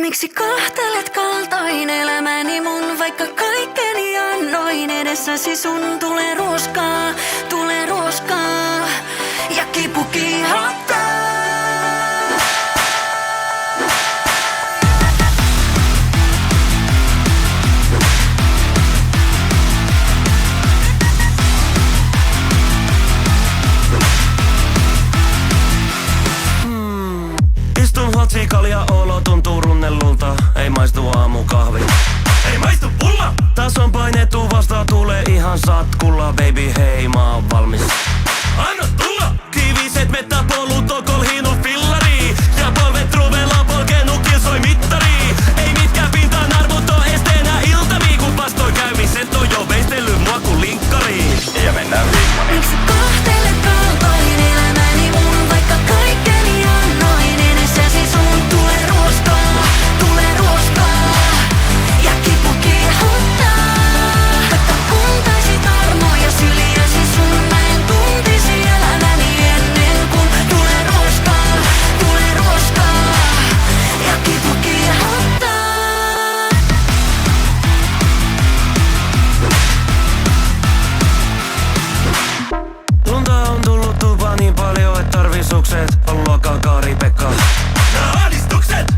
Miksi kahtelet kaltoin elämäni mun, vaikka kaikkeni annoin edessäsi sun? Tulee ruoskaa ja kipu kiihottaa. Kalja olo tuntuu runnellulta, ei maistu aamukahvi. Ei maistu pulla! Taas on painettu vasta, tulee ihan satkulla. Baby hei, mä oon valmis. Anna tulla! Kiviset mettäpolut on kolhinut fillariin. Ja polvet truvella polkenut kilsoi mittariin. Ei mitkään pintaan arvot oo esteenä iltavii. Kun vastoi käymiset on jo veistellyt mua kuin linkkariin. Ja mennään viikkoon. Miksi kahtelet kaltoin elämäni mun, vaikka kaikkeni annoin edessäsi sun? Tulee ruoskaa ja kipu kiihottaa. Vaikka kuntaisit armoja syliäsi sun, mä en tuntisi elämäni ennen kuin tulee ruoskaa ja kipu kiihottaa. Lunta on tullut tupaan niin paljon, et tarvii sukset. On luokkaa Kari-Pekka.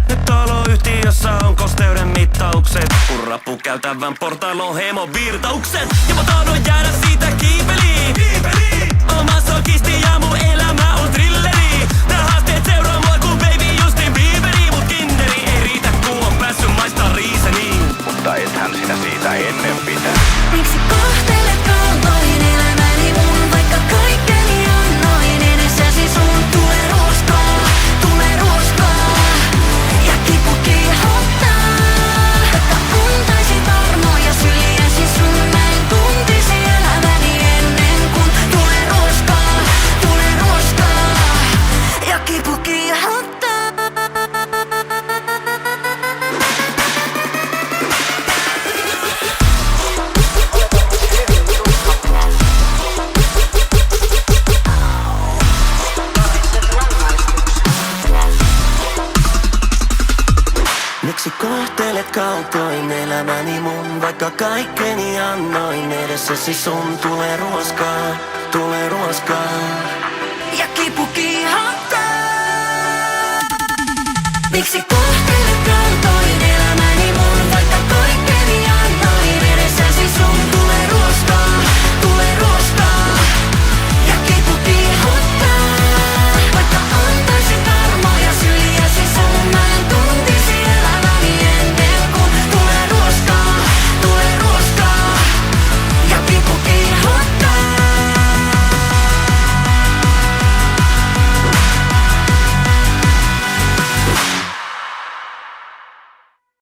Nyt taloyhtiössä on kosteuden mittaukset. Kun rappu käytävän portailon hemon virtaukset. Ja mä tahdon jäädä siitä kiipeliin. On masokisti ja mun elämä on thrilleri. Nää haasteet seuraa mua kun baby Justin Bieberi. Mut kinderi ei riitä kun on päässyt maistaa riiseniin. Mutta ethän sinä siitä ennen pitää. Miksi kahtelet kaltoin elämäni mun, vaikka kaikkeni annoin edessäsi sun? Tulee ruoskaa ja kipu kiihottaa. Vaikka kuntaisit armoja syliäsi sun, mä en tuntisi elämäni ennen kuin tulee ruoskaa ja kipu kiihottaa. Miksi kohtelet kaltoin elämäni mun, vaikka kaikkeni annoin edessäsi sun? Tulee ruoskaa Ja kipu kiihottaa. Miksi